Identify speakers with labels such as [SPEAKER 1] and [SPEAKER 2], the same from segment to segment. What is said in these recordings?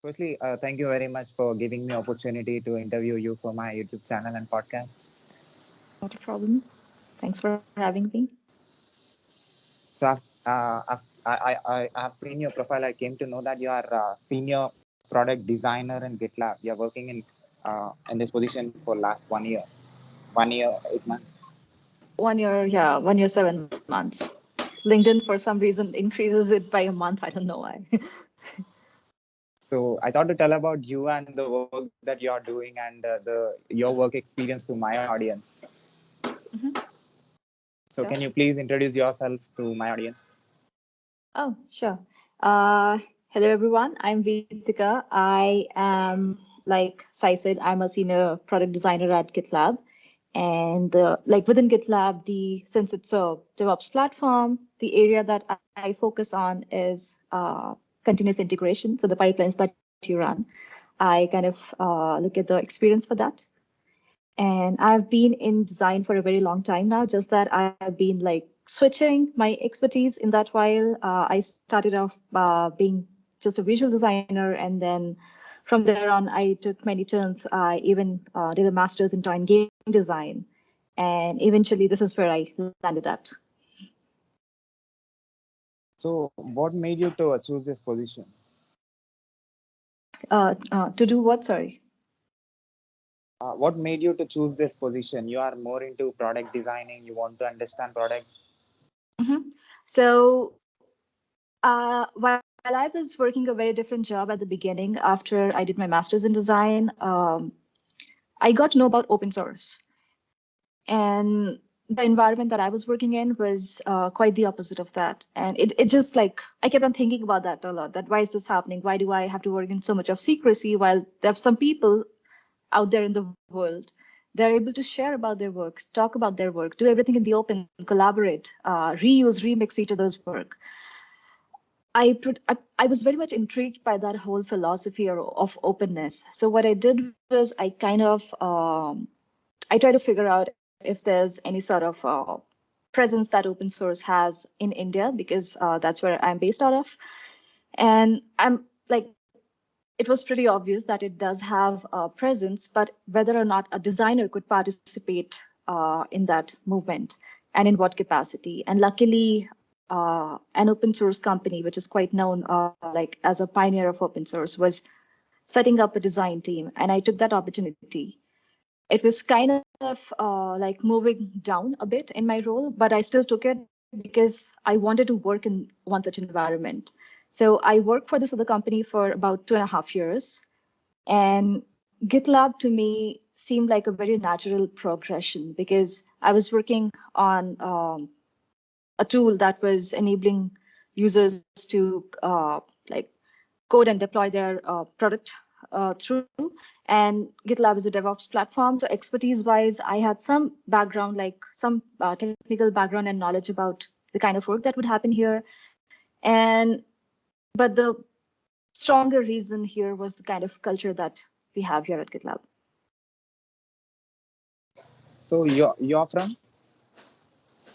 [SPEAKER 1] Firstly, thank you very much for giving me opportunity to interview you for my YouTube channel and podcast.
[SPEAKER 2] Not a problem. Thanks for having me.
[SPEAKER 1] So I have seen your profile. I came to know that you are a senior product designer in GitLab. You're working in this position for last 1 year, 8 months.
[SPEAKER 2] 1 year, yeah, 1 year, 7 months. LinkedIn, for some reason, increases it by a month. I don't know why.
[SPEAKER 1] So I thought to tell about you and the work that you are doing and the your work experience to my audience.
[SPEAKER 2] Mhm.
[SPEAKER 1] So can
[SPEAKER 2] Sure.
[SPEAKER 1] you please introduce yourself to my audience?
[SPEAKER 2] Oh, sure. Uh, Hello, everyone. I'm Veethika. I am, like Sai said, I'm a senior product designer at GitLab. And like within GitLab, since it's a DevOps platform, the area that I focus on is continuous integration. So the pipelines that you run, I kind of look at the experience for that. And I've been in design for a very long time now, just that I've been like switching my expertise in that while. I started off being just a visual designer, and then from there on, I took many turns. I even did a master's in game design. And eventually, this is where I landed at.
[SPEAKER 1] So what made you to choose this position?
[SPEAKER 2] To do what? Sorry.
[SPEAKER 1] What made you to choose this position? You are more into product designing. You want to understand products.
[SPEAKER 2] Mhm. So, while I was working a very different job at the beginning, after I did my master's in design, I got to know about open source. And the environment that I was working in was quite the opposite of that. And it just like, I kept on thinking about that a lot, that why is this happening? Why do I have to work in so much of secrecy while there are some people out there in the world? They're able to share about their work, talk about their work, do everything in the open, collaborate, reuse, remix each other's work. I was very much intrigued by that whole philosophy of openness. So what I did was I kind of I try to figure out if there's any sort of presence that open source has in India, because that's where I'm based out of. And I'm like, it was pretty obvious that it does have a presence, but whether or not a designer could participate in that movement and in what capacity. And luckily, an open source company, which is quite known like as a pioneer of open source, was setting up a design team, and I took that opportunity. It was kind of like moving down a bit in my role, but I still took it because I wanted to work in one such environment. So I worked for this other company for about 2.5 years, and GitLab to me seemed like a very natural progression because I was working on a tool that was enabling users to like code and deploy their product through. And GitLab is a DevOps platform. So expertise wise, I had some background, like some technical background and knowledge about the kind of work that would happen here. And but the stronger reason here was the kind of culture that we have here at GitLab.
[SPEAKER 1] So you're from?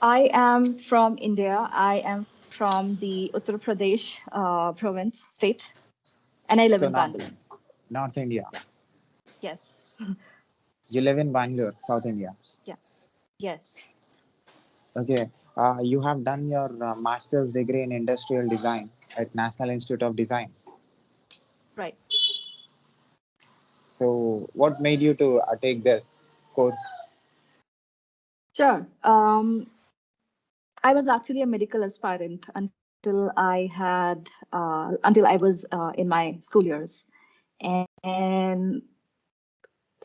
[SPEAKER 2] I am from India. I am from the Uttar Pradesh province state, and I live
[SPEAKER 1] So
[SPEAKER 2] in Bangalore.
[SPEAKER 1] North India.
[SPEAKER 2] Yes.
[SPEAKER 1] You live in Bangalore, South India.
[SPEAKER 2] Yeah. Yes.
[SPEAKER 1] Okay. You have done your master's degree in industrial design at National Institute of Design.
[SPEAKER 2] Right.
[SPEAKER 1] So what made you to take this course?
[SPEAKER 2] Sure. I was actually a medical aspirant until I was in my school years, and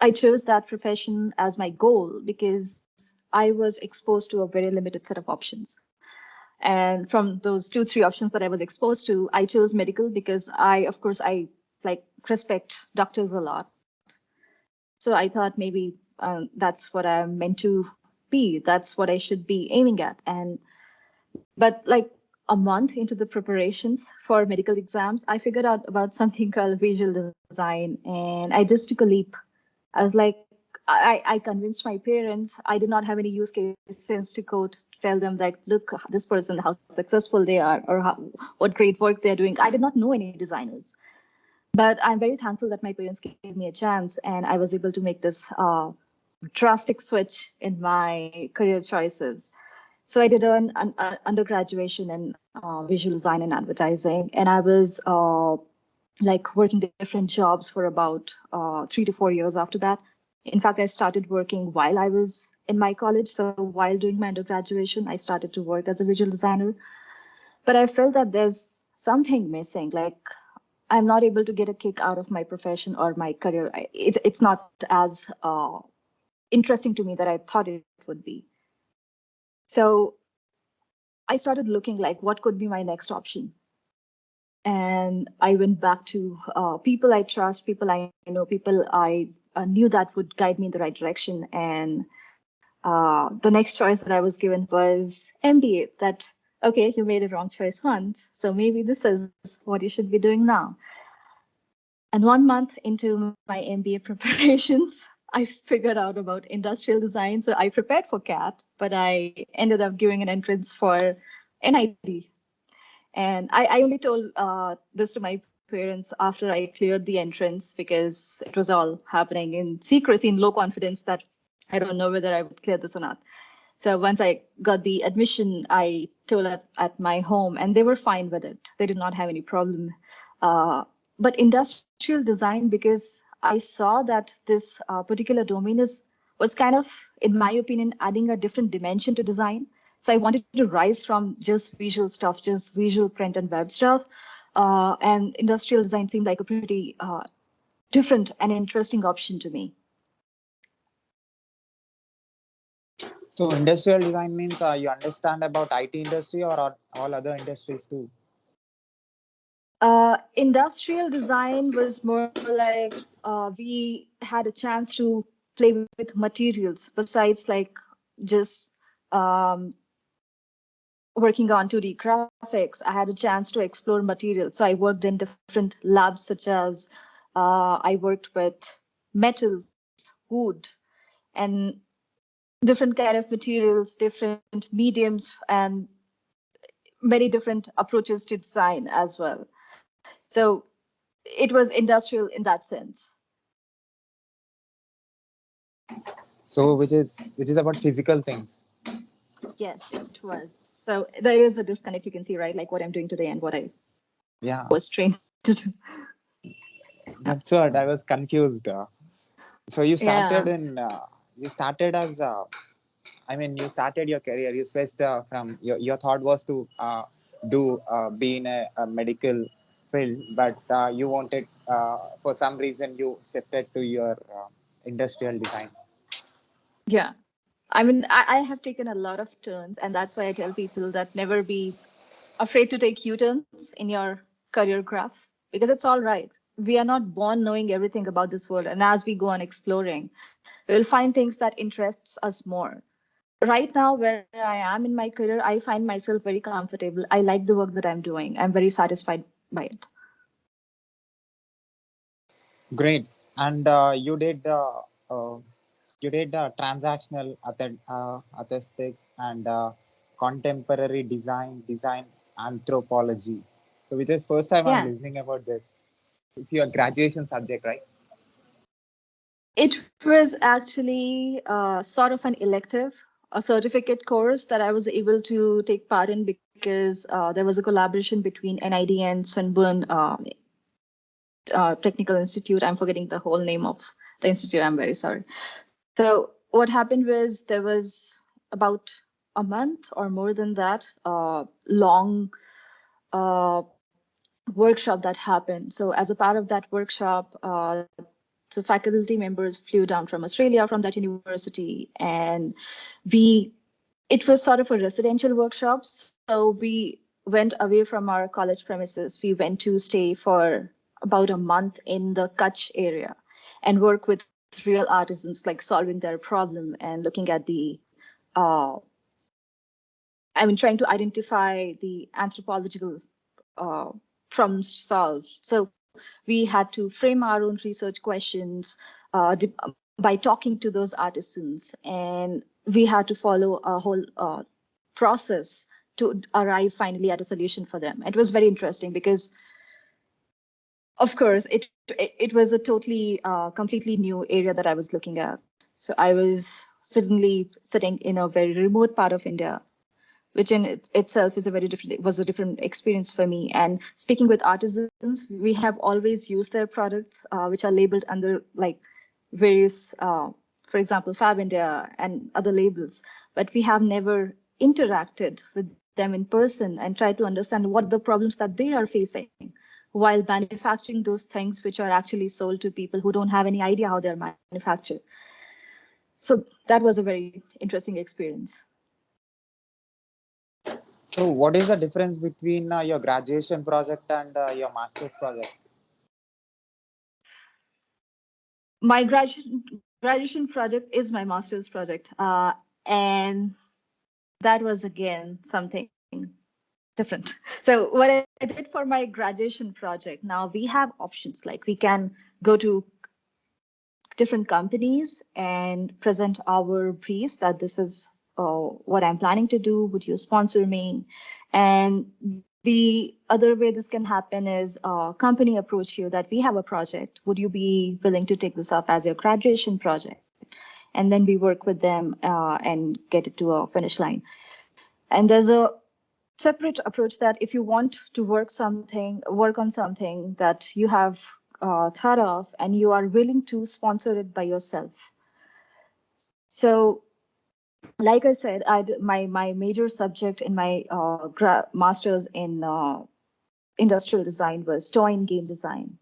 [SPEAKER 2] I chose that profession as my goal because I was exposed to a very limited set of options. And from those 2, 3 options that I was exposed to, I chose medical because of course, I like respect doctors a lot. So I thought maybe that's what I'm meant to be. That's what I should be aiming at. But like a month into the preparations for medical exams, I figured out about something called visual design, and I just took a leap. I was like, I convinced my parents. I did not have any use cases to quote, tell them like, look, this person, how successful they are, or what great work they're doing. I did not know any designers. But I'm very thankful that my parents gave me a chance, and I was able to make this drastic switch in my career choices. So I did an undergraduation in visual design and advertising, and I was like working different jobs for about 3 to 4 years after that. In fact, I started working while I was in my college. So while doing my undergraduation, I started to work as a visual designer. But I felt that there's something missing. Like I'm not able to get a kick out of my profession or my career. It's not as interesting to me that I thought it would be. So I started looking like what could be my next option. And I went back to people I trust, people I know, people I knew that would guide me in the right direction. And the next choice that I was given was MBA. That, okay, you made a wrong choice once, so maybe this is what you should be doing now. And 1 month into my MBA preparations, I figured out about industrial design. So I prepared for CAT, but I ended up giving an entrance for NID. And I only told this to my parents after I cleared the entrance, because it was all happening in secrecy, in low confidence, that I don't know whether I would clear this or not. So once I got the admission, I told at my home, and they were fine with it. They did not have any problem. But industrial design, because I saw that this particular domain was kind of, in my opinion, adding a different dimension to design. So I wanted to rise from just visual stuff, just visual print and web stuff. And industrial design seemed like a pretty different and interesting option to me.
[SPEAKER 1] So industrial design means you understand about IT industry or all other industries too?
[SPEAKER 2] Industrial design was more like we had a chance to play with materials besides like just working on 2D graphics. I had a chance to explore materials. So I worked in different labs, such as I worked with metals, wood, and different kind of materials, different mediums, and many different approaches to design as well. So it was industrial in that sense.
[SPEAKER 1] So which is about physical things.
[SPEAKER 2] Yes, it was. So there is a disconnect, you can see, right? Like what I'm doing today and what I was trained to do.
[SPEAKER 1] That's what I was confused. So you started
[SPEAKER 2] Yeah.
[SPEAKER 1] you started as you started your career. You switched from your thought was to be in a medical field, but you wanted for some reason you shifted to your industrial design.
[SPEAKER 2] Yeah. I mean, I have taken a lot of turns, and that's why I tell people that never be afraid to take U-turns in your career graph, because it's all right. We are not born knowing everything about this world. And as we go on exploring, we'll find things that interests us more. Right now, where I am in my career, I find myself very comfortable. I like the work that I'm doing. I'm very satisfied by it.
[SPEAKER 1] Great. And you did transactional aesthetics and contemporary design anthropology. So which is first time I'm
[SPEAKER 2] Yeah.
[SPEAKER 1] listening about this. It's your graduation subject, right?
[SPEAKER 2] It was actually sort of an elective, a certificate course that I was able to take part in, because there was a collaboration between NID and Swinburne Technical Institute. I'm forgetting the whole name of the institute. I'm very sorry. So what happened was there was about a month or more than that long workshop that happened. So as a part of that workshop, the faculty members flew down from Australia, from that university, and it was sort of a residential workshop. So we went away from our college premises. We went to stay for about a month in the Kutch area and work with real artisans, like solving their problem and looking at trying to identify the anthropological problems solved. So we had to frame our own research questions by talking to those artisans, and we had to follow a whole process to arrive finally at a solution for them. It was very interesting because Of course, it was a totally completely new area that I was looking at. So I was suddenly sitting in a very remote part of India, which in itself is a very different, was a different experience for me. And speaking with artisans, we have always used their products, which are labeled under like various, for example, Fab India and other labels, but we have never interacted with them in person and tried to understand what the problems that they are facing while manufacturing those things which are actually sold to people who don't have any idea how they're manufactured. So that was a very interesting experience.
[SPEAKER 1] So what is the difference between your graduation project and your master's project?
[SPEAKER 2] My graduation project is my master's project, and that was again something different. So what I did for my graduation project, now we have options, like we can go to different companies and present our briefs that this is what I'm planning to do. Would you sponsor me? And the other way this can happen is a company approach you that we have a project. Would you be willing to take this up as your graduation project? And then we work with them and get it to a finish line. And there's a separate approach that if you want to work on something that you have thought of and you are willing to sponsor it by yourself. So like I said, my major subject in my master's in industrial design was toy and game design.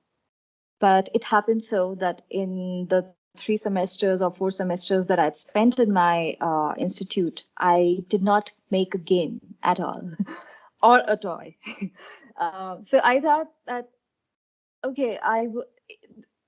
[SPEAKER 2] But it happened so that in the 3 semesters or 4 semesters that I'd spent in my institute, I did not make a game at all or a toy. So I thought that, okay,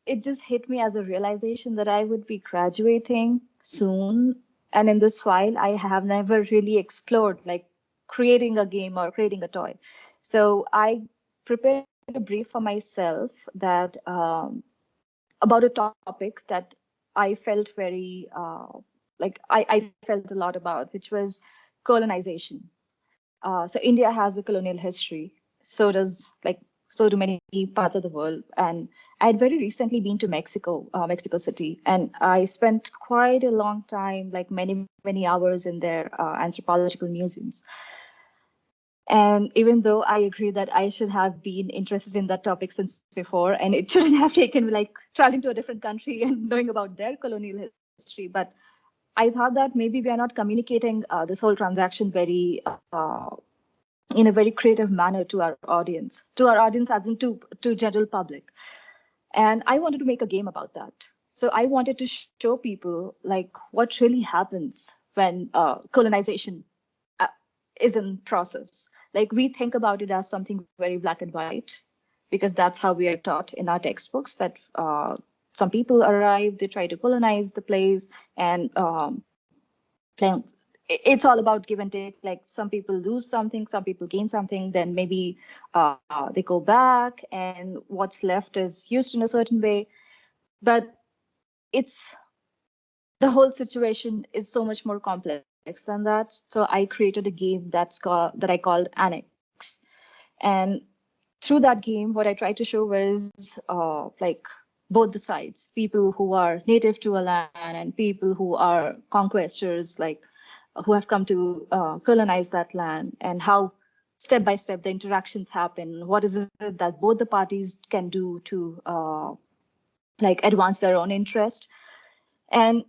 [SPEAKER 2] it just hit me as a realization that I would be graduating soon. And in this while, I have never really explored like creating a game or creating a toy. So I prepared a brief for myself that about a topic that I felt very I felt a lot about, which was colonization. So India has a colonial history. So do many parts of the world. And I had very recently been to Mexico City, and I spent quite a long time, like many hours in their anthropological museums. And even though I agree that I should have been interested in that topic since before, and it shouldn't have taken like traveling to a different country and knowing about their colonial history, but I thought that maybe we are not communicating this whole transaction very in a very creative manner to our audience as in to general public. And I wanted to make a game about that. So I wanted to show people like what really happens when colonization is in process. Like we think about it as something very black and white, because that's how we are taught in our textbooks that some people arrive, they try to colonize the place, and it's all about give and take. Like some people lose something, some people gain something, then maybe they go back, and what's left is used in a certain way. But it's the whole situation is so much more complex than that. So I created a game that I called Annex. And through that game, what I tried to show was like both the sides, people who are native to a land and people who are conquestors, like who have come to colonize that land, and how step by step the interactions happen. What is it that both the parties can do to like advance their own interest? And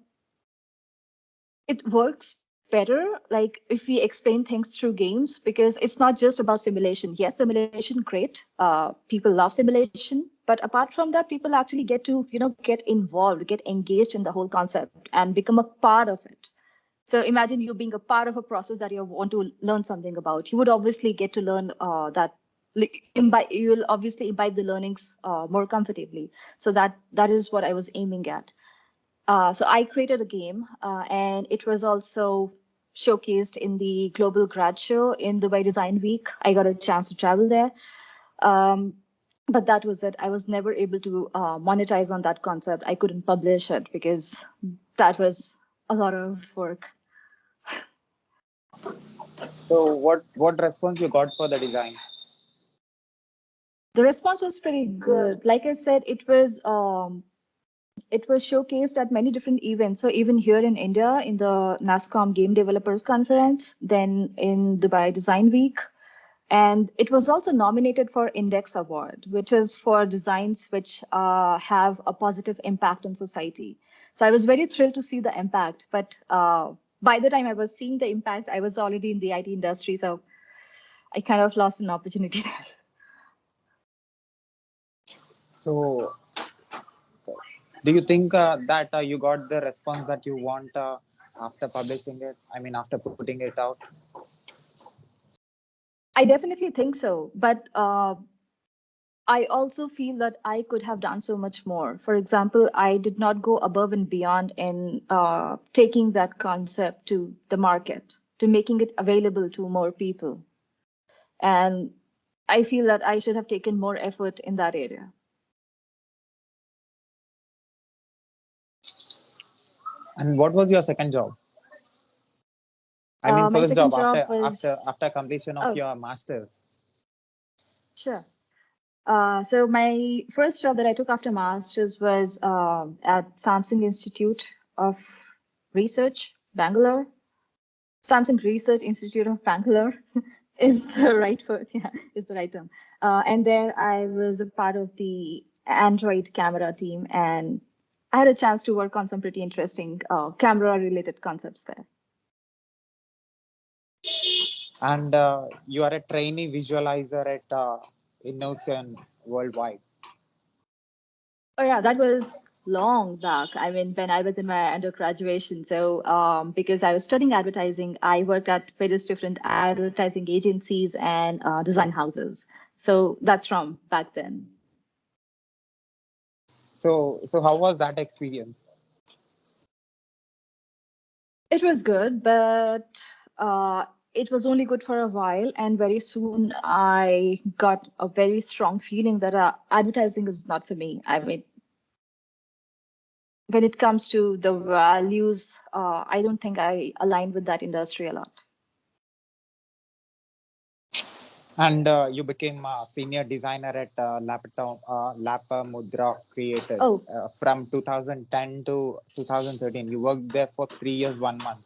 [SPEAKER 2] it works better like if we explain things through games, because it's not just about simulation. Yes, simulation, great. People love simulation, but apart from that, people actually get to get involved, get engaged in the whole concept and become a part of it. So imagine you being a part of a process that you want to learn something about. You would obviously get to learn you'll obviously imbibe the learnings more comfortably. So that is what I was aiming at. So I created a game, and it was also showcased in the Global Grad Show in Dubai Design Week. I got a chance to travel there. But that was it. I was never able to monetize on that concept. I couldn't publish it because that was a lot of work.
[SPEAKER 1] So what response you got for the design?
[SPEAKER 2] The response was pretty good. Like I said, it was showcased at many different events. So even here in India, in the NASCOM Game Developers Conference, then in Dubai Design Week, and it was also nominated for Index Award, which is for designs which have a positive impact on society. So I was very thrilled to see the impact, but by the time I was seeing the impact, I was already in the IT industry, so I kind of lost an opportunity there.
[SPEAKER 1] So, do you think that you got the response that you want after publishing it? I mean, after putting it out?
[SPEAKER 2] I definitely think so, but I also feel that I could have done so much more. For example, I did not go above and beyond in taking that concept to the market, to making it available to more people. And I feel that I should have taken more effort in that area.
[SPEAKER 1] And what was your second job? I mean,
[SPEAKER 2] My
[SPEAKER 1] first
[SPEAKER 2] second
[SPEAKER 1] job
[SPEAKER 2] job
[SPEAKER 1] after
[SPEAKER 2] was,
[SPEAKER 1] after completion of
[SPEAKER 2] oh,
[SPEAKER 1] your masters.
[SPEAKER 2] sure. So my first job that I took after master's was at Samsung Institute of Research, Bangalore. Samsung Research Institute of Bangalore is the right word, yeah, is the right term. And there I was a part of the Android camera team, and I had a chance to work on some pretty interesting camera-related concepts there.
[SPEAKER 1] And you are a trainee visualizer at Innovation Worldwide.
[SPEAKER 2] Oh yeah, that was long back. I mean, when I was in my undergraduation. So because I was studying advertising, I worked at various different advertising agencies and design houses. So that's from back then.
[SPEAKER 1] So how was that experience?
[SPEAKER 2] It was good, but it was only good for a while. And very soon I got a very strong feeling that advertising is not for me. I mean, when it comes to the values, I don't think I align with that industry a lot.
[SPEAKER 1] And you became a senior designer at Lapamudra
[SPEAKER 2] Oh,
[SPEAKER 1] Creators from 2010 to 2013. You worked there for 3 years, 1 month.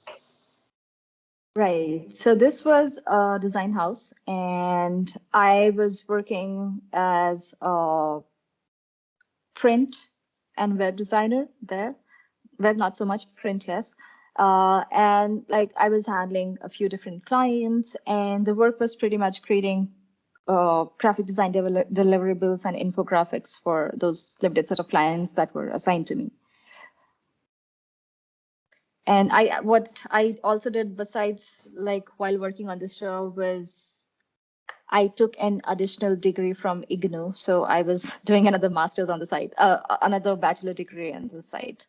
[SPEAKER 2] right. So this was a design house, and I was working as a print and web designer there. Web, not so much, print, yes. And like I was handling a few different clients, and the work was pretty much creating graphic design deliverables and infographics for those limited set of clients that were assigned to me. And what I also did besides like while working on this job was I took an additional degree from IGNU. So I was doing another master's on the side, another bachelor degree on the side.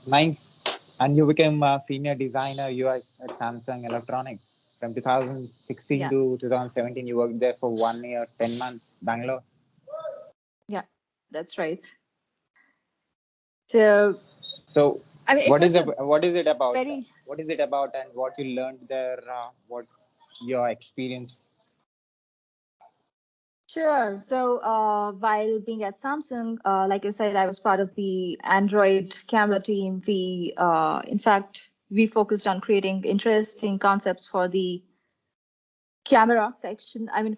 [SPEAKER 1] Nice. And you became a senior designer UX at Samsung Electronics. From 2016
[SPEAKER 2] Yeah,
[SPEAKER 1] to 2017, you worked there for 1 year, 10 months, Bangalore.
[SPEAKER 2] yeah, that's right. So
[SPEAKER 1] So,
[SPEAKER 2] I mean, it was a
[SPEAKER 1] what is it about?
[SPEAKER 2] very
[SPEAKER 1] What is it about, and what you learned there? What your experience?
[SPEAKER 2] sure. So while being at Samsung, like I said, I was part of the Android camera team. In fact, we focused on creating interesting concepts for the camera section. I mean,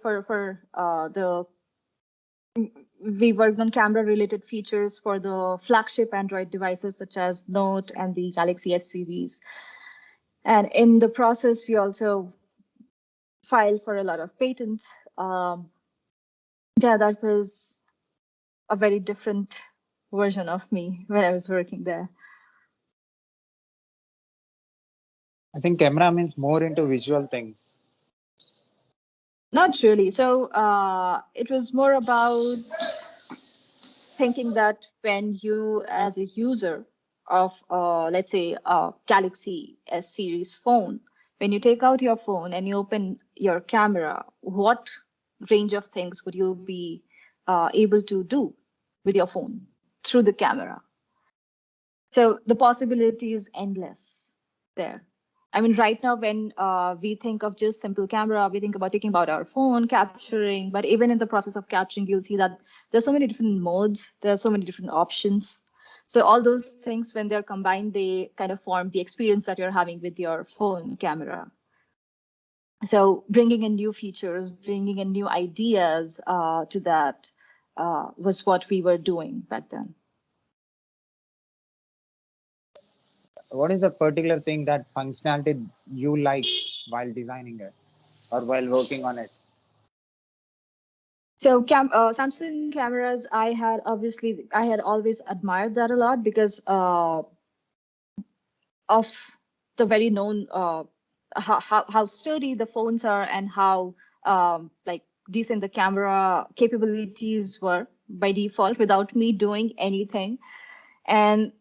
[SPEAKER 2] we worked on camera related features for the flagship Android devices such as Note and the Galaxy S series. And in the process, we also filed for a lot of patents. Yeah, that was a very different version of me when I was working there.
[SPEAKER 1] I think camera means more into visual things.
[SPEAKER 2] Not really. So it was more about thinking that when you, as a user of, let's say, a Galaxy S series phone, when you take out your phone and you open your camera, what range of things would you be able to do with your phone through the camera? So the possibility is endless there. I mean, right now, when we think of just simple camera, we think about taking about our phone, capturing. But even in the process of capturing, you'll see that there's so many different modes. There are so many different options. So all those things, when they're combined, they kind of form the experience that you're having with your phone camera. So bringing in new features, bringing in new ideas to that was what we were doing back then.
[SPEAKER 1] What is the particular thing that functionality you like while designing it or while working on it?
[SPEAKER 2] So Samsung cameras, I had always admired that a lot because of the very known how sturdy the phones are and how like decent the camera capabilities were by default without me doing anything. And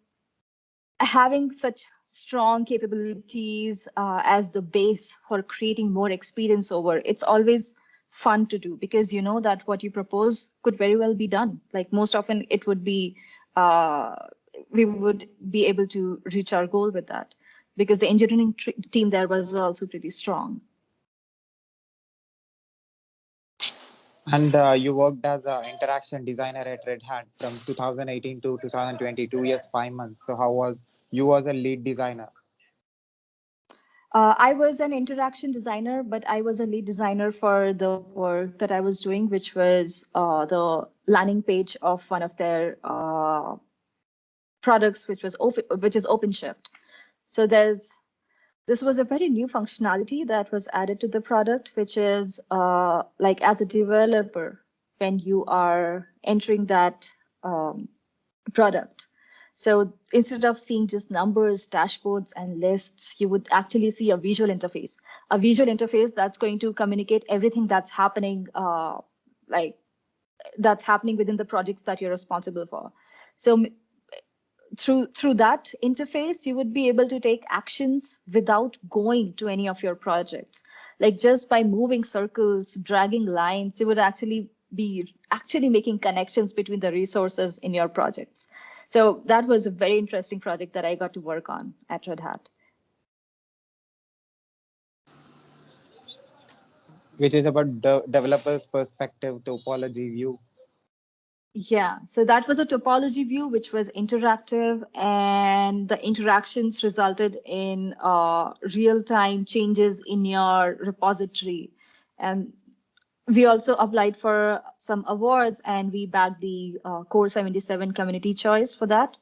[SPEAKER 2] having such strong capabilities as the base for creating more experience over, it's always fun to do because you know that what you propose could very well be done. Like most often it would be, we would be able to reach our goal with that because the engineering team there was also pretty strong.
[SPEAKER 1] And you worked as an interaction designer at Red Hat from 2018 to 2020, 2 years, 5 months. So how was you as a lead designer?
[SPEAKER 2] I was an interaction designer, but I was a lead designer for the work that I was doing, which was the landing page of one of their products, which is OpenShift. So this was a very new functionality that was added to the product, which is like as a developer, when you are entering that product. So instead of seeing just numbers, dashboards, and lists, you would actually see a visual interface that's going to communicate everything that's happening, that's happening within the projects that you're responsible for. So through that interface, you would be able to take actions without going to any of your projects. Like just by moving circles, dragging lines, you would actually be making connections between the resources in your projects. So that was a very interesting project that I got to work on at Red Hat.
[SPEAKER 1] Which is about the developer's perspective, topology view.
[SPEAKER 2] Yeah, so that was a topology view, which was interactive, and the interactions resulted in real-time changes in your repository. And we also applied for some awards, and we bagged the Core 77 Community Choice for that.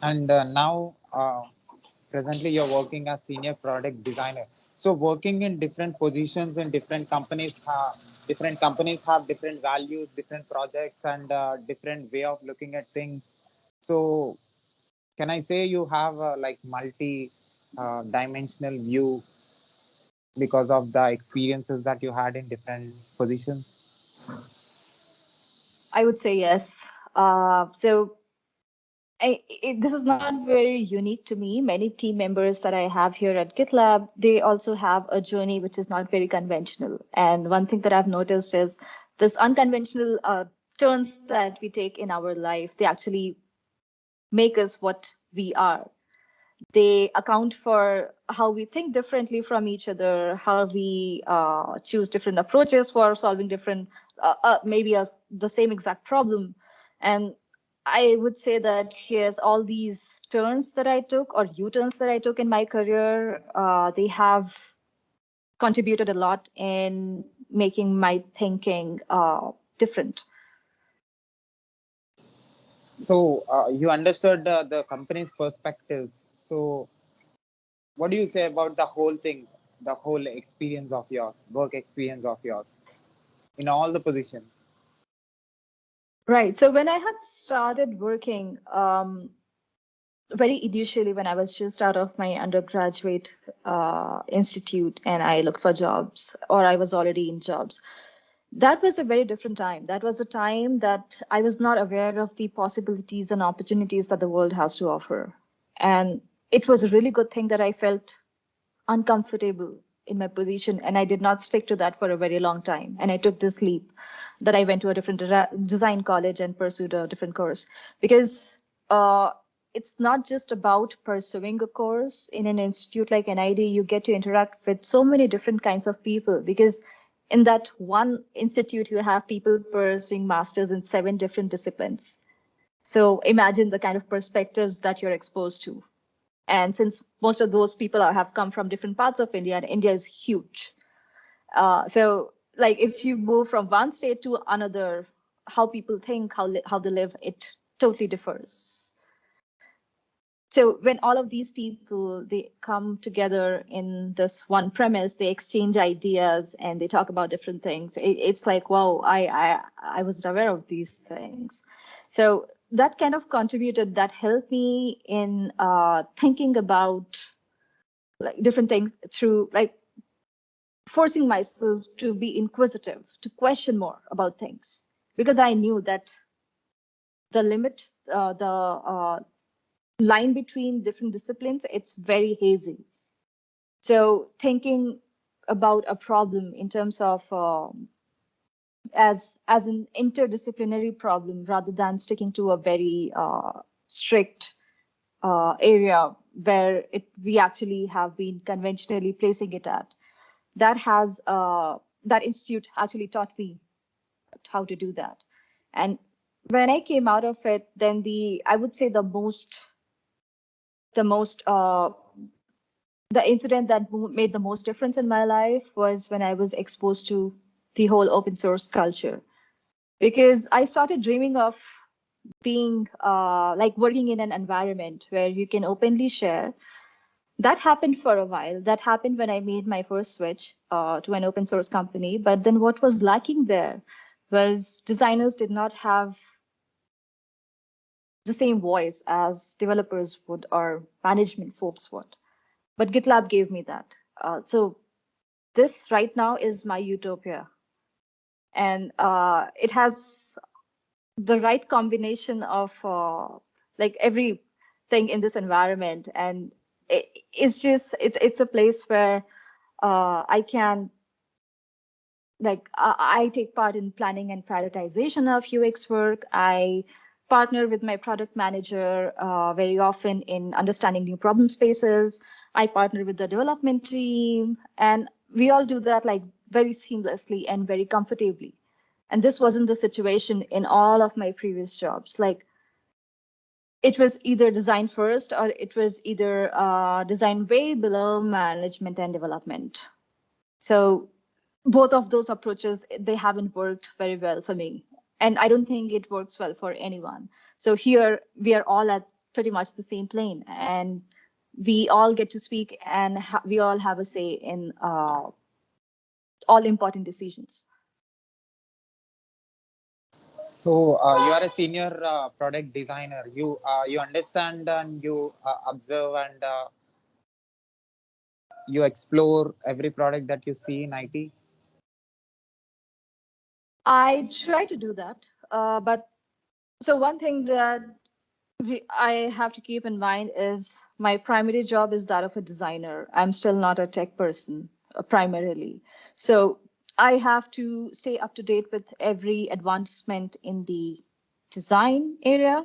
[SPEAKER 1] And now, presently, you're working as senior product designer. So, working in different positions in different companies have different values, different projects, and different way of looking at things. So, can I say you have like multi-dimensional view because of the experiences that you had in different positions?
[SPEAKER 2] I would say yes. This is not very unique to me. Many team members that I have here at Gitlab, they also have a journey which is not very conventional. And one thing that I've noticed is this unconventional turns that we take in our life, they actually make us what we are. They account for how we think differently from each other, how we choose different approaches for solving different, the same exact problem. And I would say that here's all these turns that I took or U-turns that I took in my career, they have contributed a lot in making my thinking different.
[SPEAKER 1] So, you understood the company's perspectives. So, what do you say about the whole thing, the whole experience of yours, work experience of yours in all the positions?
[SPEAKER 2] Right. So when I had started working, very initially when I was just out of my undergraduate institute and I looked for jobs, or I was already in jobs, that was a very different time. That was a time that I was not aware of the possibilities and opportunities that the world has to offer. And it was a really good thing that I felt uncomfortable in my position, and I did not stick to that for a very long time. And I took this leap that I went to a different design college and pursued a different course because it's not just about pursuing a course in an institute like NID. You get to interact with so many different kinds of people, because in that one institute, you have people pursuing masters in 7 different disciplines. So imagine the kind of perspectives that you're exposed to. And since most of those people have come from different parts of India, and India is huge. So like if you move from one state to another, how people think, how they live, it totally differs. So when all of these people, they come together in this one premise, they exchange ideas and they talk about different things. It's like, wow, I wasn't aware of these things. So that kind of contributed, that helped me in thinking about like different things through like forcing myself to be inquisitive, to question more about things, because I knew that the limit, the line between different disciplines, it's very hazy. So thinking about a problem in terms of as an interdisciplinary problem rather than sticking to a very strict area where we actually have been conventionally placing it at, that has that institute actually taught me how to do that. And when I came out of it, then I would say the incident that made the most difference in my life was when I was exposed to the whole open source culture, because I started dreaming of being like working in an environment where you can openly share. That happened for a while. That happened when I made my first switch to an open source company. But then what was lacking there was designers did not have the same voice as developers would or management folks would. But GitLab gave me that. So this right now is my utopia. And it has the right combination of like everything in this environment. And it's a place where I can, like, I take part in planning and prioritization of UX work. I partner with my product manager very often in understanding new problem spaces. I partner with the development team, and we all do that like very seamlessly and very comfortably. And this wasn't the situation in all of my previous jobs. Like, it was either design first or it was either design way below management and development. So both of those approaches, they haven't worked very well for me. And I don't think it works well for anyone. So here we are all at pretty much the same plane, and we all get to speak, and we all have a say in all important decisions.
[SPEAKER 1] So you are a senior product designer. You understand and you observe and you explore every product that you see in IT.
[SPEAKER 2] I try to do that, but so one thing that I have to keep in mind is my primary job is that of a designer. I'm still not a tech person primarily. So I have to stay up to date with every advancement in the design area.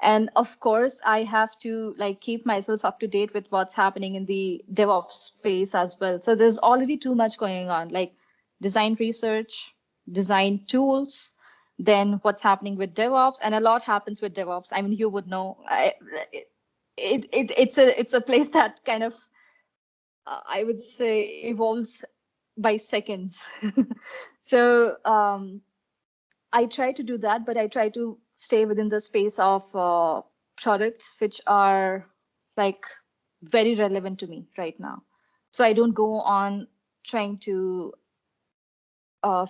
[SPEAKER 2] And of course, I have to like keep myself up to date with what's happening in the DevOps space as well. So there's already too much going on, like design research, design tools, then what's happening with DevOps, and a lot happens with DevOps. I mean, you would know. It's a place that kind of I would say evolves by seconds. So I try to do that, but I try to stay within the space of products which are like very relevant to me right now. So I don't go on trying to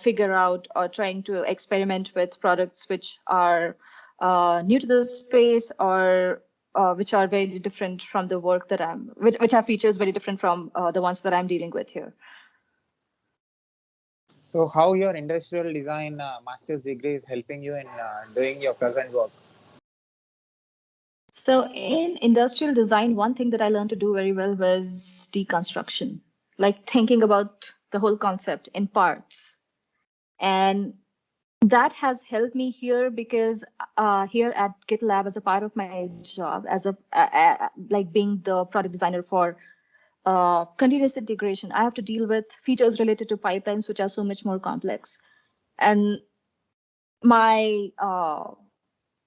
[SPEAKER 2] figure out or trying to experiment with products which are new to the space or which are very different from the work that which have features very different from the ones that I'm dealing with here.
[SPEAKER 1] So how your industrial design master's degree is helping you in doing your present work?
[SPEAKER 2] So in industrial design, one thing that I learned to do very well was deconstruction, like thinking about the whole concept in parts. And that has helped me here because here at GitLab, as a part of my job, as a like being the product designer for continuous integration, I have to deal with features related to pipelines, which are so much more complex. And my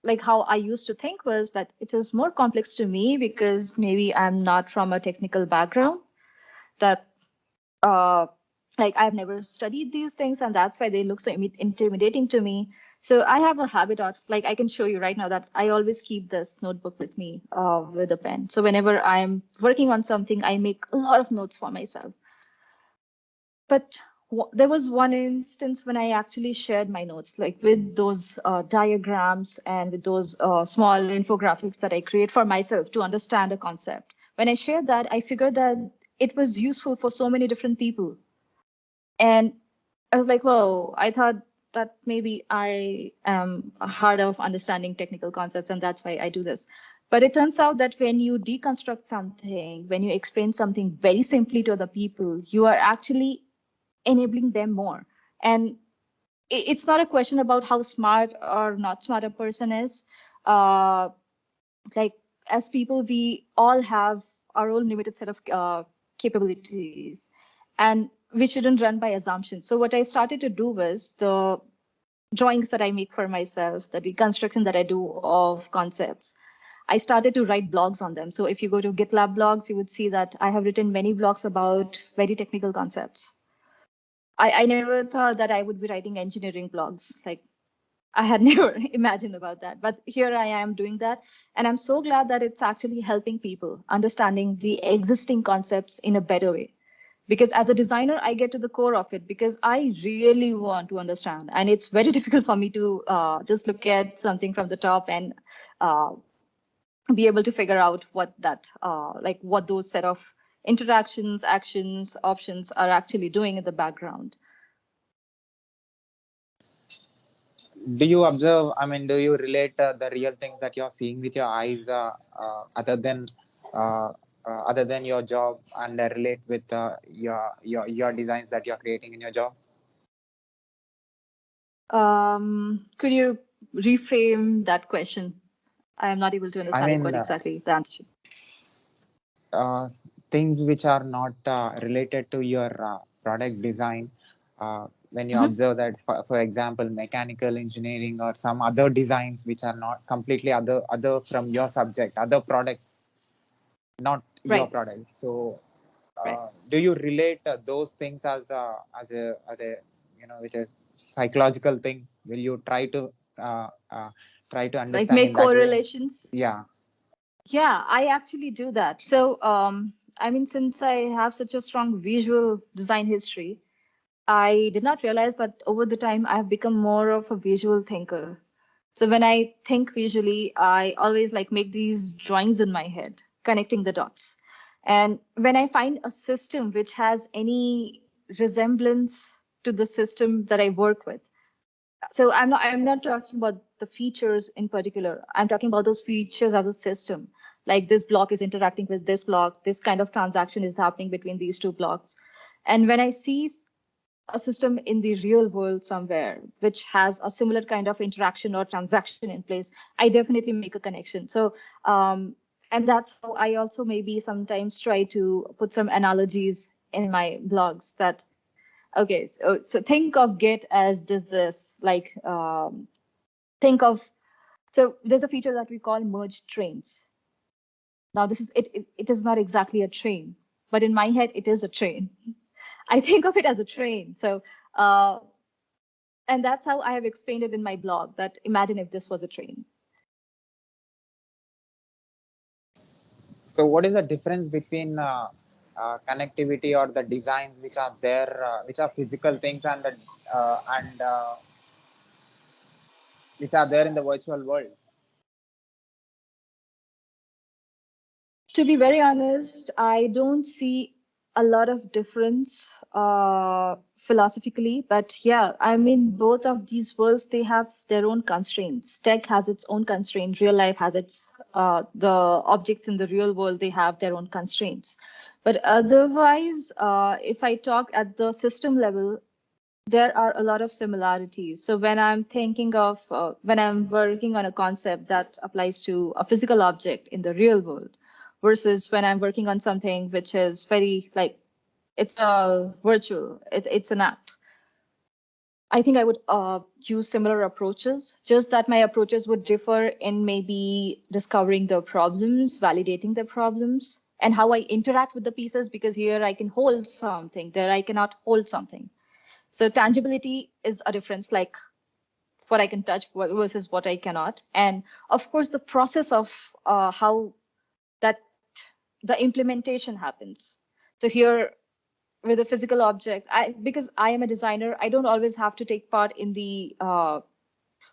[SPEAKER 2] like how I used to think was that it is more complex to me because maybe I'm not from a technical background, that uh, like I've never studied these things, and that's why they look so intimidating to me. So I have a habit of, like, I can show you right now that I always keep this notebook with me with a pen. So whenever I'm working on something, I make a lot of notes for myself. But there was one instance when I actually shared my notes, like with those diagrams and with those small infographics that I create for myself to understand a concept. When I shared that, I figured that it was useful for so many different people. And I was like, whoa, I thought that maybe I am hard of understanding technical concepts, and that's why I do this. But it turns out that when you deconstruct something, when you explain something very simply to other people, you are actually enabling them more. And it's not a question about how smart or not smart a person is. Like, as people, we all have our own limited set of capabilities, and we shouldn't run by assumptions. So what I started to do was the drawings that I make for myself, the deconstruction that I do of concepts, I started to write blogs on them. So if you go to GitLab blogs, you would see that I have written many blogs about very technical concepts. I never thought that I would be writing engineering blogs. Like, I had never imagined about that. But here I am doing that. And I'm so glad that it's actually helping people understanding the existing concepts in a better way. Because as a designer, I get to the core of it because I really want to understand. And it's very difficult for me to just look at something from the top and uh, be able to figure out what that, like what those set of interactions, actions, options are actually doing in the background.
[SPEAKER 1] Do you observe, I mean, do you relate the real things that you're seeing with your eyes other than uh, other than your job, and relate with your designs that you're creating in your job?
[SPEAKER 2] Could you reframe that question? I am not able to
[SPEAKER 1] I
[SPEAKER 2] understand like
[SPEAKER 1] mean,
[SPEAKER 2] what exactly the answer.
[SPEAKER 1] uh, things which are not related to your product design. When you
[SPEAKER 2] Mm-hmm.
[SPEAKER 1] observe that, for example, mechanical engineering or some other designs which are not completely other from your subject, other products, not your
[SPEAKER 2] Right,
[SPEAKER 1] products. So,
[SPEAKER 2] right.
[SPEAKER 1] do you relate those things as a which is psychological thing? Will you try to
[SPEAKER 2] Like
[SPEAKER 1] understand
[SPEAKER 2] make
[SPEAKER 1] in that way?
[SPEAKER 2] correlations.
[SPEAKER 1] Yeah.
[SPEAKER 2] Yeah, I actually do that. So, I mean, since I have such a strong visual design history, I did not realize that over the time I've become more of a visual thinker. So when I think visually, I always like make these drawings in my head, connecting the dots. And when I find a system which has any resemblance to the system that I work with, so I'm not talking about the features in particular. I'm talking about those features as a system. Like this block is interacting with this block, this kind of transaction is happening between these two blocks. And when I see a system in the real world somewhere which has a similar kind of interaction or transaction in place, I definitely make a connection. So and that's how I also maybe sometimes try to put some analogies in my blogs that, okay, so think of Git as this like think of, so there's a feature that we call merged trains. Now this is it is not exactly a train, but in my head it is a train. I think of it as a train. So uh, and that's how I have explained it in my blog, that imagine if this was a train.
[SPEAKER 1] So, what is the difference between connectivity or the designs which are there, which are physical things, and which are there in the virtual world?
[SPEAKER 2] To be very honest, I don't see a lot of difference philosophically, but yeah, I mean, both of these worlds, they have their own constraints. Tech has its own constraints. Real life has its, the objects in the real world, they have their own constraints. But otherwise, if I talk at the system level, there are a lot of similarities. So when I'm thinking of, when I'm working on a concept that applies to a physical object in the real world, versus when I'm working on something which is very like, it's a virtual, it's an app. I think I would use similar approaches, just that my approaches would differ in maybe discovering the problems, validating the problems, and how I interact with the pieces, because here I can hold something, there I cannot hold something. So tangibility is a difference, like what I can touch versus what I cannot. And of course, the process of how that the implementation happens. So here with a physical object, because I am a designer, I don't always have to take part in the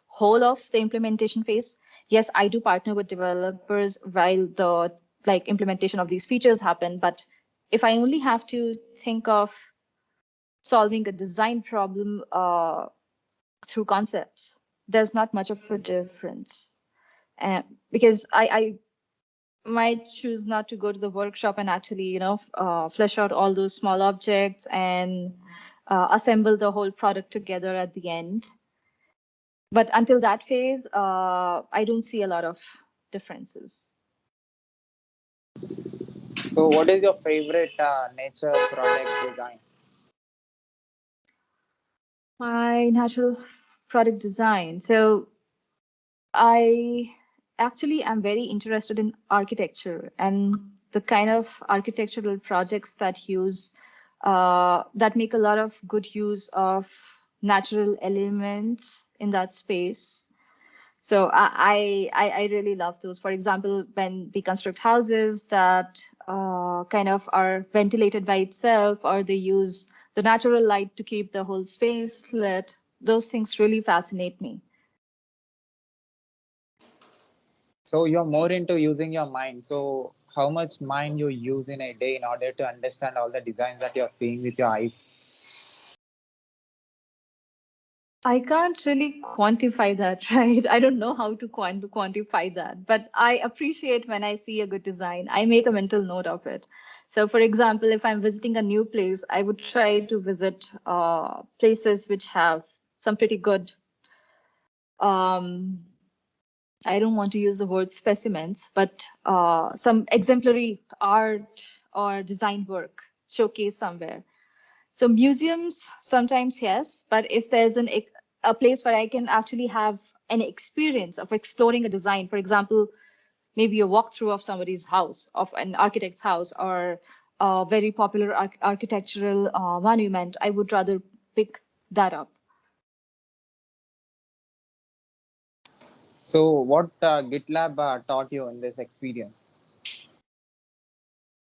[SPEAKER 2] whole of the implementation phase. Yes, I do partner with developers while the like implementation of these features happen. But if I only have to think of solving a design problem through concepts, there's not much of a difference. Because I might choose not to go to the workshop and actually, flesh out all those small objects and assemble the whole product together at the end. But until that phase, I don't see a lot of differences.
[SPEAKER 1] So what is your favorite nature product design?
[SPEAKER 2] My natural product design. So I actually am very interested in architecture and the kind of architectural projects that use that make a lot of good use of natural elements in that space. So I really love those. For example, when we construct houses that kind of are ventilated by itself, or they use the natural light to keep the whole space lit, those things really fascinate me.
[SPEAKER 1] So you're more into using your mind. So how much mind you use in a day in order to understand all the designs that you're seeing with your eyes?
[SPEAKER 2] I can't really quantify that, right? I don't know how to quantify that, but I appreciate when I see a good design. I make a mental note of it. So, for example, if I'm visiting a new place, I would try to visit places which have some pretty good, I don't want to use the word specimens, but some exemplary art or design work showcased somewhere. So museums, sometimes yes, but if there's a place where I can actually have an experience of exploring a design, for example, maybe a walkthrough of somebody's house, of an architect's house, or a very popular architectural monument, I would rather pick that up.
[SPEAKER 1] So what Gitlab taught you in this experience?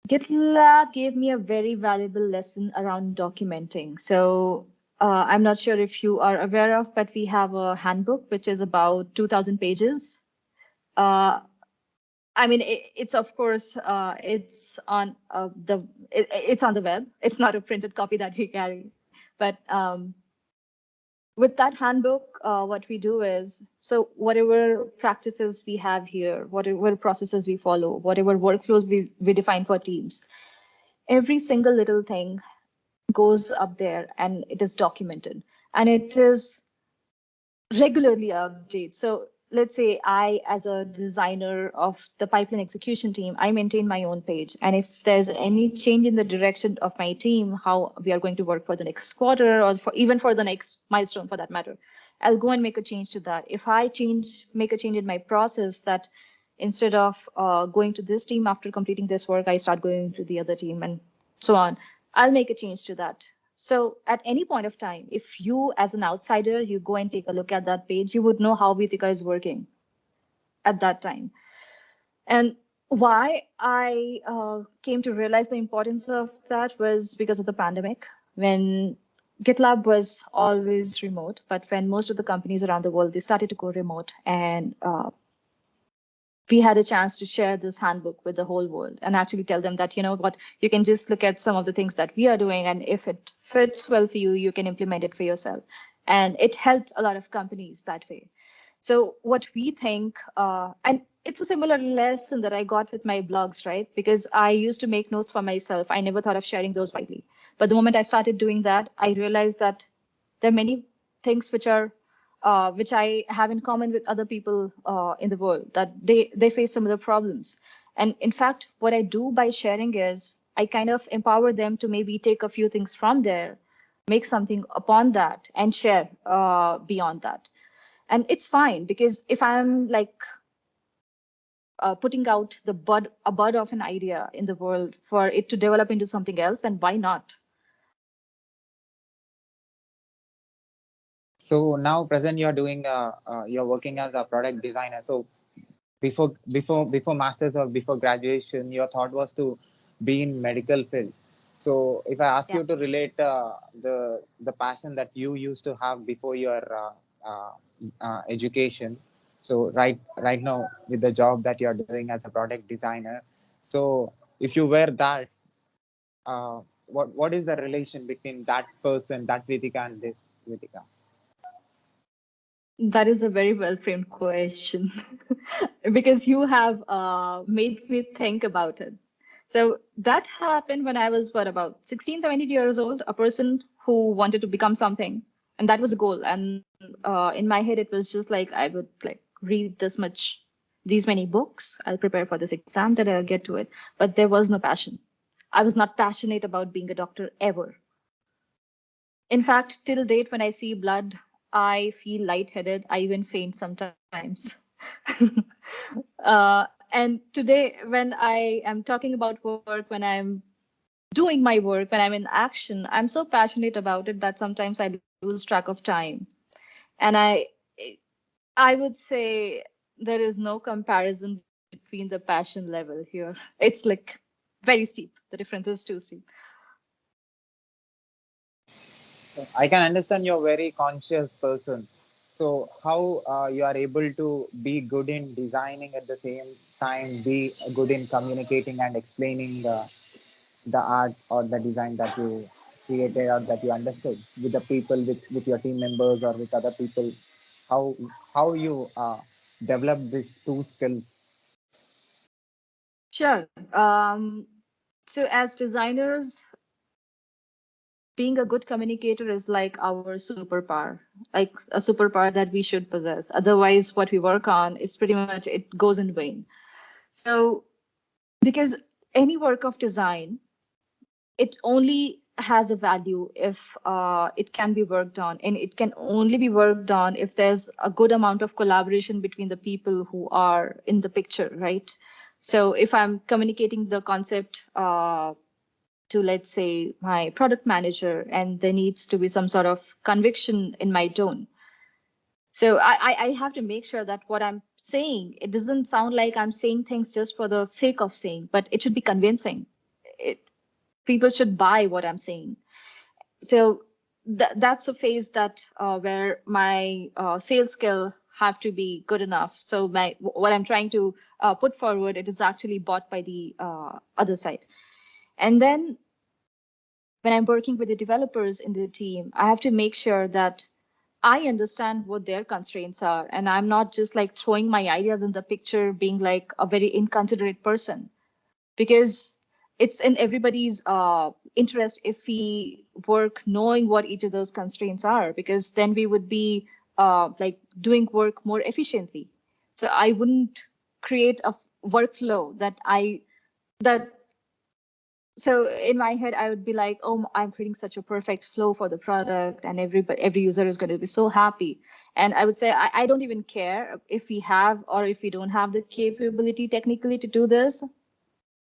[SPEAKER 2] GitLab gave me a very valuable lesson around documenting. So I'm not sure if you are aware of, but we have a handbook which is about 2,000 pages. I mean, it's of course it's on it's on the web. It's not a printed copy that we carry, but with that handbook, what we do is, so whatever practices we have here, whatever processes we follow, whatever workflows we define for teams, every single little thing goes up there and it is documented, and it is regularly updated. So let's say I, as a designer of the pipeline execution team, I maintain my own page. And if there's any change in the direction of my team, how we are going to work for the next quarter, or even for the next milestone for that matter, I'll go and make a change to that. If I make a change in my process, that instead of going to this team after completing this work, I start going to the other team and so on, I'll make a change to that. So at any point of time, if you as an outsider, you go and take a look at that page, you would know how Veethika is working at that time. And why I came to realize the importance of that was because of the pandemic, when GitLab was always remote, but when most of the companies around the world, they started to go remote, and we had a chance to share this handbook with the whole world and actually tell them that, you know what, you can just look at some of the things that we are doing, and if it fits well for you, you can implement it for yourself. And it helped a lot of companies that way. So what we think, and it's a similar lesson that I got with my blogs, right? Because I used to make notes for myself. I never thought of sharing those widely. But the moment I started doing that, I realized that there are many things which I have in common with other people in the world, that they face similar problems. And in fact, what I do by sharing is I kind of empower them to maybe take a few things from there, make something upon that, and share beyond that. And it's fine, because if I'm like putting out a bud of an idea in the world for it to develop into something else, then why not?
[SPEAKER 1] So now present you're doing you're working as a product designer. So before masters or before graduation, your thought was to be in medical field. So if I ask
[SPEAKER 2] Yeah.
[SPEAKER 1] you to relate the passion that you used to have before your education, so right now with the job that you're doing as a product designer, so if you were that, what is the relation between that person, that Veethika, and this Veethika?
[SPEAKER 2] That is a very well framed question because you have made me think about it. So that happened when I was, what, about 16, 17 years old, a person who wanted to become something. And that was a goal. And in my head, it was just like, I would like read these many books. I'll prepare for this exam, then I'll get to it. But there was no passion. I was not passionate about being a doctor ever. In fact, till date, when I see blood, I feel lightheaded. I even faint sometimes. And today, when I am talking about work, when I'm doing my work, when I'm in action, I'm so passionate about it that sometimes I lose track of time. And I would say there is no comparison between the passion level here. It's like very steep. The difference is too steep.
[SPEAKER 1] I can understand you're a very conscious person. So how you are able to be good in designing at the same time, be good in communicating and explaining the art or the design that you created or that you understood with the people, with your team members or with other people. How how you develop these two skills?
[SPEAKER 2] Sure. So as designers, being a good communicator is like our superpower, like a superpower that we should possess. Otherwise, what we work on is pretty much, it goes in vain. So because any work of design, it only has a value if it can be worked on, and it can only be worked on if there's a good amount of collaboration between the people who are in the picture, right? So if I'm communicating the concept to, let's say, my product manager, and there needs to be some sort of conviction in my tone. So I have to make sure that what I'm saying, it doesn't sound like I'm saying things just for the sake of saying, but it should be convincing. People should buy what I'm saying. So that's a phase that where my sales skill have to be good enough. So what I'm trying to put forward, it is actually bought by the other side. And then when I'm working with the developers in the team, I have to make sure that I understand what their constraints are. And I'm not just like throwing my ideas in the picture, being like a very inconsiderate person, because it's in everybody's interest if we work knowing what each of those constraints are, because then we would be like doing work more efficiently. So I wouldn't create a workflow that so in my head, I would be like, oh, I'm creating such a perfect flow for the product, and every user is going to be so happy. And I would say, I don't even care if we have or if we don't have the capability technically to do this.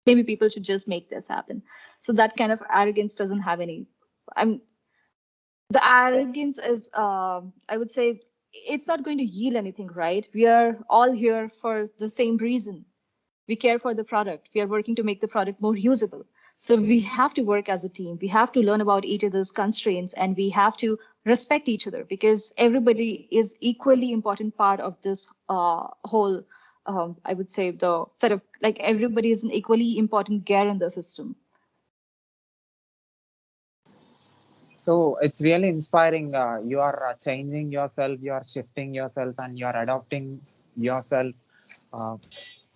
[SPEAKER 2] Maybe people should just make this happen. So that kind of arrogance doesn't have any. I'm The arrogance is, I would say, it's not going to yield anything, right? We are all here for the same reason. We care for the product. We are working to make the product more usable. So we have to work as a team. We have to learn about each other's constraints, and we have to respect each other, because everybody is equally important part of this whole, I would say, the sort of like everybody is an equally important gear in the system.
[SPEAKER 1] So it's really inspiring. You are changing yourself, you are shifting yourself, and you are adopting yourself, uh,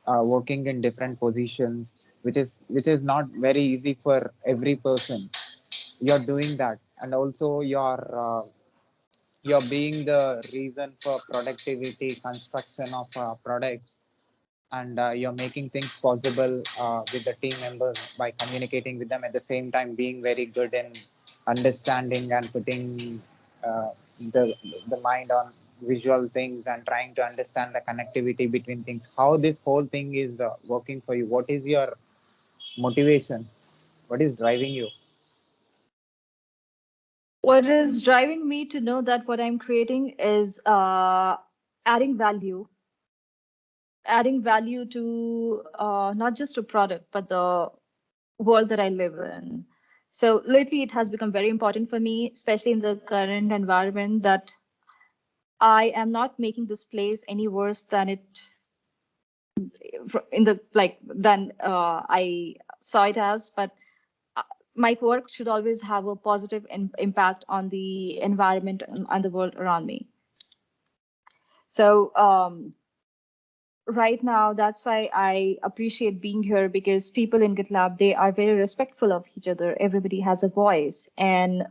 [SPEAKER 1] working in different positions, which is not very easy for every person. You're doing that, and also you're you're being the reason for productivity, construction of products, and you're making things possible with the team members by communicating with them, at the same time being very good in understanding and putting uh, the the mind on visual things and trying to understand the connectivity between things. How this whole thing is working for you? What is your motivation? What is driving you?
[SPEAKER 2] What is driving me to know that what I'm creating is adding value, adding value to not just a product, but the world that I live in. So lately, it has become very important for me, especially in the current environment, that I am not making this place any worse than it in the like than I saw it as. But uh, my work should always have a positive impact on the environment and the world around me. So right now, that's why I appreciate being here, because people in GitLab, they are very respectful of each other. Everybody has a voice, and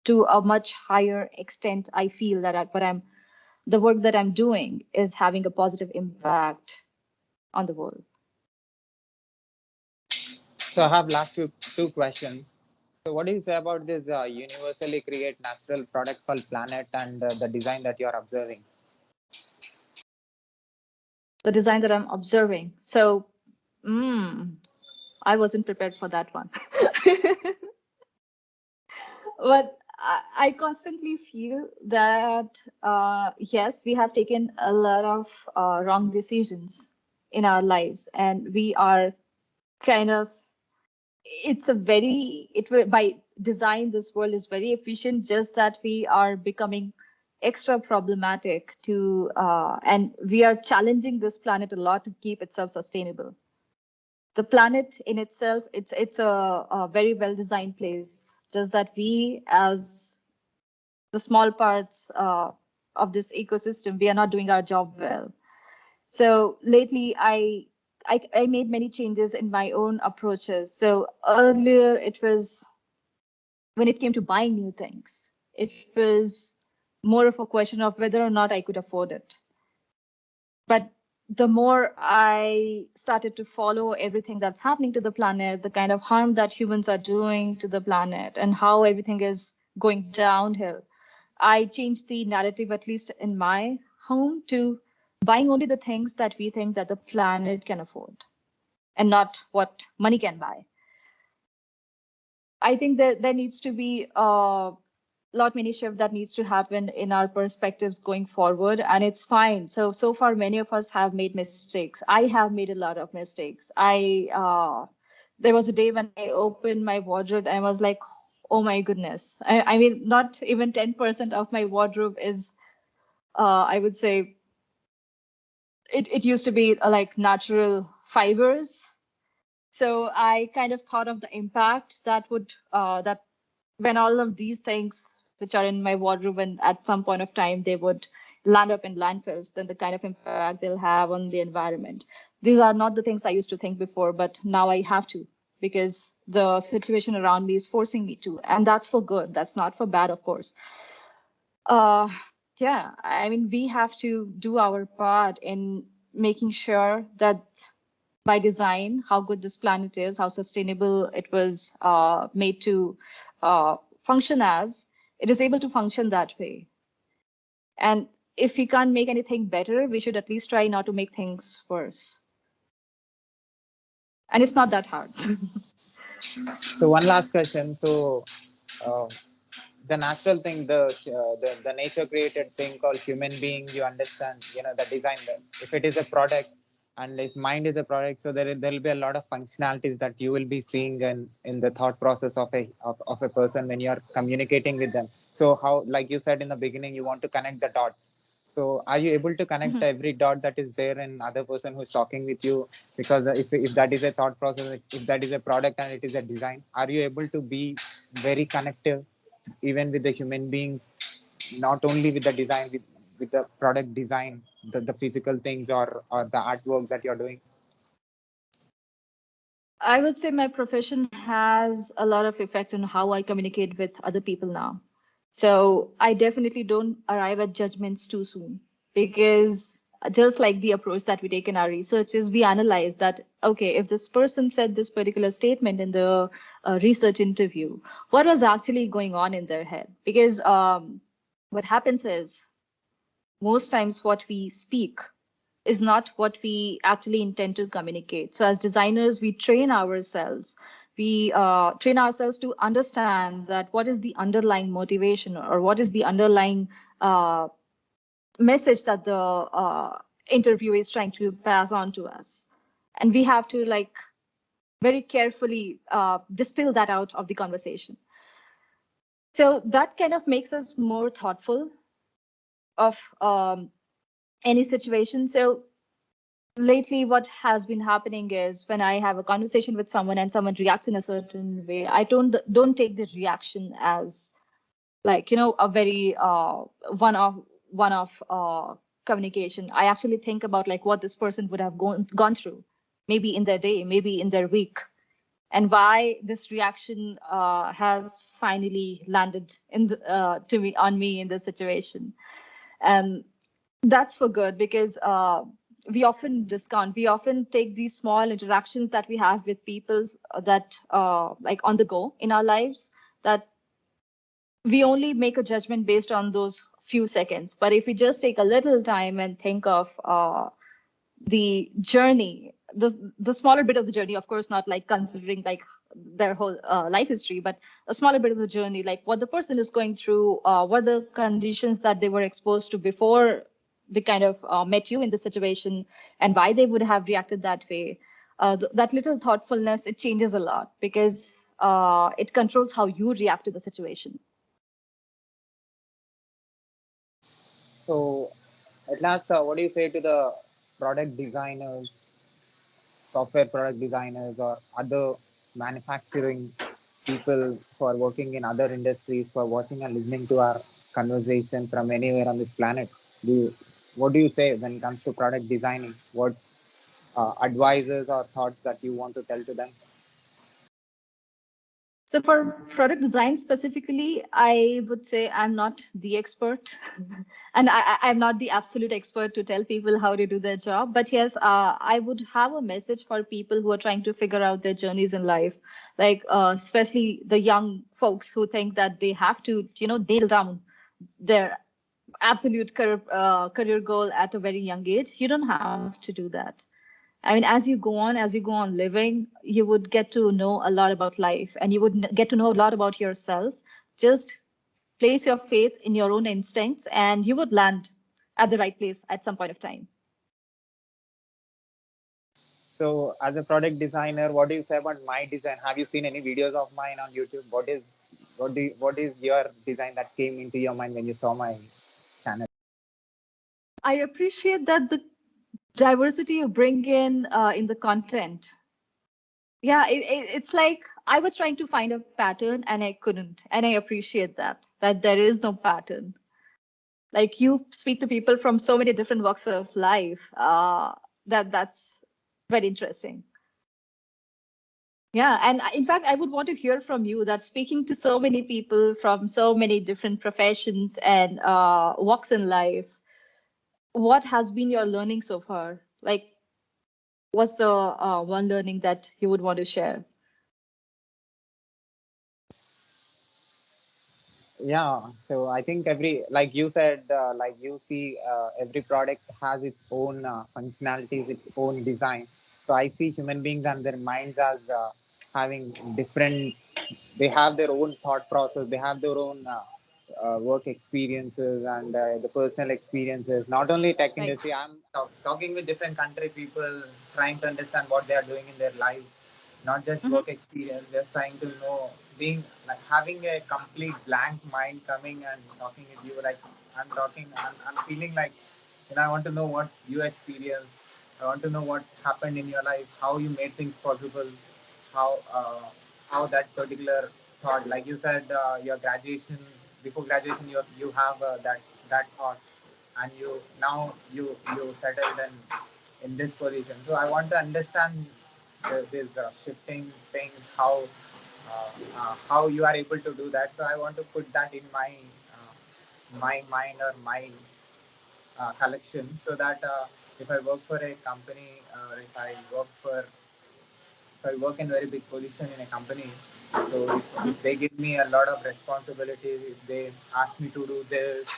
[SPEAKER 2] to a much higher extent, I feel that the work that I'm doing is having a positive impact on the world.
[SPEAKER 1] So I have last two questions. So what do you say about this universally create natural product called Planet and the design that you are observing?
[SPEAKER 2] The design that I'm observing. So, I wasn't prepared for that one. But I constantly feel that, yes, we have taken a lot of wrong decisions in our lives, and we are kind of, by design, this world is very efficient, just that we are becoming extra problematic and we are challenging this planet a lot to keep itself sustainable. The planet in itself, it's a very well designed place, just that we, as the small parts of this ecosystem, we are not doing our job well. So lately, I made many changes in my own approaches. So earlier, it was when it came to buying new things, it was more of a question of whether or not I could afford it. But the more I started to follow everything that's happening to the planet, the kind of harm that humans are doing to the planet, and how everything is going downhill, I changed the narrative, at least in my home, to buying only the things that we think that the planet can afford and not what money can buy. I think that there needs to be a lot many shift that needs to happen in our perspectives going forward, and it's fine. So far many of us have made mistakes. I have made a lot of mistakes. There was a day when I opened my wardrobe and I was like, oh my goodness. I mean, not even 10% of my wardrobe is I would say it used to be like natural fibers. So I kind of thought of the impact that when all of these things which are in my wardrobe, and at some point of time they would land up in landfills, then the kind of impact they'll have on the environment. These are not the things I used to think before, but now I have to, because the situation around me is forcing me to, and that's for good. That's not for bad, of course. Uh, yeah, I mean, we have to do our part in making sure that by design, how good this planet is, how sustainable it was made to function as, it is able to function that way. And if we can't make anything better, we should at least try not to make things worse. And it's not that hard.
[SPEAKER 1] So one last question. So uh, the natural thing, the nature created thing called human being, you understand, the design. If it is a product and if mind is a product, so there will be a lot of functionalities that you will be seeing in the thought process of a person when you are communicating with them. So how, like you said in the beginning, you want to connect the dots. So are you able to connect every dot that is there in other person who's talking with you? Because if that is a thought process, if that is a product and it is a design, are you able to be very connective even with the human beings, not only with the design, with the product design, the physical things or the artwork that you're doing?
[SPEAKER 2] I would say my profession has a lot of effect on how I communicate with other people now. So I definitely don't arrive at judgments too soon, because just like the approach that we take in our research is we analyze that, okay, if this person said this particular statement in the research interview, what was actually going on in their head? Because what happens is most times what we speak is not what we actually intend to communicate. So as designers, we train ourselves. We train ourselves to understand that what is the underlying motivation, or what is the underlying message that the interviewer is trying to pass on to us. And we have to like very carefully distill that out of the conversation. So that kind of makes us more thoughtful of any situation. So lately what has been happening is when I have a conversation with someone and someone reacts in a certain way, I don't take the reaction as like, a very one off communication. I actually think about like what this person would have gone through, maybe in their day, maybe in their week, and why this reaction has finally landed in to me on me in this situation. And that's for good, because we often discount, we often take these small interactions that we have with people that like on the go in our lives, that we only make a judgment based on those few seconds. But if we just take a little time and think of the journey, the smaller bit of the journey, of course, not like considering like their whole life history, but a smaller bit of the journey, like what the person is going through, what the conditions that they were exposed to before they kind of met you in the situation, and why they would have reacted that way. That little thoughtfulness, it changes a lot, because it controls how you react to the situation.
[SPEAKER 1] So, at last, what do you say to the product designers, software product designers, or other manufacturing people who are working in other industries, for watching and listening to our conversation from anywhere on this planet? What do you say when it comes to product designing? What advices or thoughts that you want to tell to them?
[SPEAKER 2] So for product design specifically, I would say I'm not the expert, and I'm not the absolute expert to tell people how to do their job. But yes, I would have a message for people who are trying to figure out their journeys in life, like especially the young folks who think that they have to, nail down their absolute career goal at a very young age. You don't have to do that. I mean, as you go on living, you would get to know a lot about life, and you would get to know a lot about yourself. Just place your faith in your own instincts, and you would land at the right place at some point of time.
[SPEAKER 1] So, as a product designer, what do you say about my design? Have you seen any videos of mine on YouTube? What is your design that came into your mind when you saw my channel?
[SPEAKER 2] I appreciate that the diversity you bring in the content. Yeah, it's like I was trying to find a pattern and I couldn't, and I appreciate that there is no pattern. Like you speak to people from so many different walks of life. That's very interesting. Yeah, and in fact, I would want to hear from you that speaking to so many people from so many different professions and walks in life, what has been your learning so far? Like, what's the one learning that you would want to share?
[SPEAKER 1] Yeah, so I think like you said, like you see, every product has its own functionalities, its own design. So I see human beings and their minds as having different, they have their own thought process, they have their own work experiences and the personal experiences. Not only tech
[SPEAKER 2] Right.
[SPEAKER 1] industry, I'm talking with different country people, trying to understand what they are doing in their life, not just
[SPEAKER 2] Mm-hmm.
[SPEAKER 1] work experience, just trying to know, being like having a complete blank mind coming and talking with you. Like I'm feeling like, I want to know what you experienced. I want to know what happened in your life, how you made things possible, how uh, how that particular thought, like you said, your graduation, before graduation, you have that thought, and you settled in this position. So I want to understand this shifting things, how you are able to do that. So I want to put that in my my mind or my collection, so that if I work for a company, or if I work in a very big position in a company, so if they give me a lot of responsibilities, if they ask me to do this,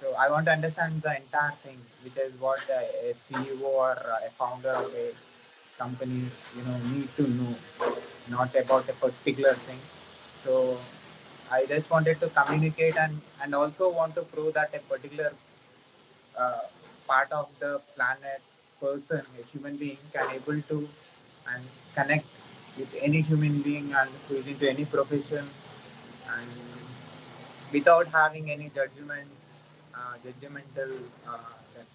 [SPEAKER 1] so I want to understand the entire thing, which is what a CEO or a founder of a company, need to know, not about a particular thing. So I just wanted to communicate and also want to prove that a particular uh, part of the planet person, a human being, can able to and connect with any human being and who is into any profession, and without having any judgmental,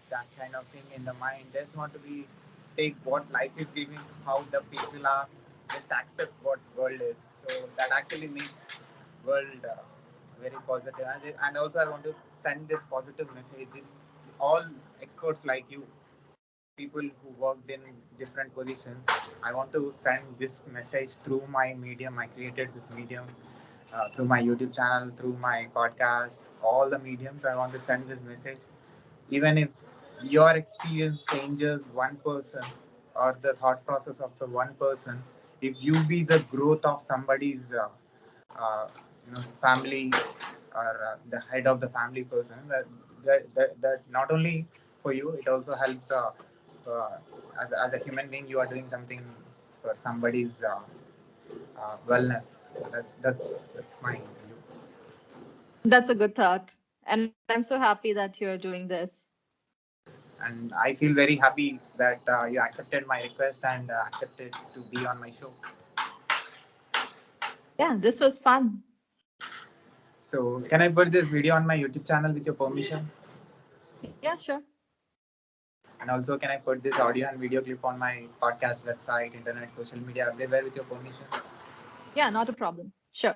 [SPEAKER 1] that kind of thing in the mind. Just want to be take what life is giving, how the people are, just accept what world is. So that actually makes world very positive. And also I want to send this positive message. This all experts like you, people who worked in different positions. I want to send this message through my medium. I created this medium through my YouTube channel, through my podcast, all the mediums. I want to send this message. Even if your experience changes one person or the thought process of the one person, if you be the growth of somebody's uh, family, or the head of the family person, that not only for you, it also helps uh, as a human being, you are doing something for somebody's wellness. That's my view.
[SPEAKER 2] That's a good thought. And I'm so happy that you're doing this.
[SPEAKER 1] And I feel very happy that you accepted my request and accepted to be on my show.
[SPEAKER 2] Yeah, this was fun.
[SPEAKER 1] So can I put this video on my YouTube channel with your permission?
[SPEAKER 2] Yeah, sure.
[SPEAKER 1] And also, can I put this audio and video clip on my podcast, website, internet, social media, everywhere with your permission?
[SPEAKER 2] Yeah, not a problem. Sure.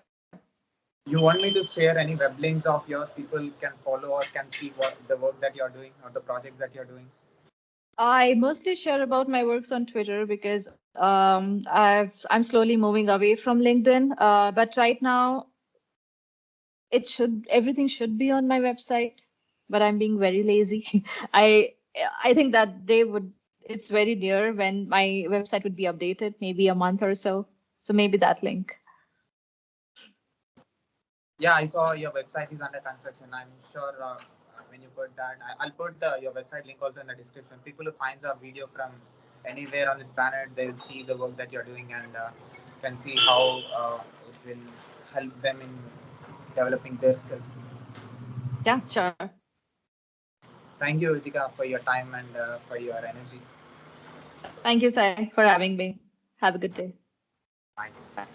[SPEAKER 1] You want me to share any web links of yours people can follow or can see what the work that you're doing or the projects that you're doing?
[SPEAKER 2] I mostly share about my works on Twitter because I'm slowly moving away from LinkedIn. But right now, everything should be on my website. But I'm being very lazy. I I think that day would it's very near when my website would be updated, maybe a month or so. So maybe that link.
[SPEAKER 1] Yeah, I saw your website is under construction. I'm sure when you put that, I'll put your website link also in the description. People who finds a video from anywhere on this planet, they'll see the work that you're doing and can see how it will help them in developing their skills.
[SPEAKER 2] Yeah, sure.
[SPEAKER 1] Thank you, Veethika, for your time and for your energy.
[SPEAKER 2] Thank you, Sai, for having me. Have a good day.
[SPEAKER 1] Bye.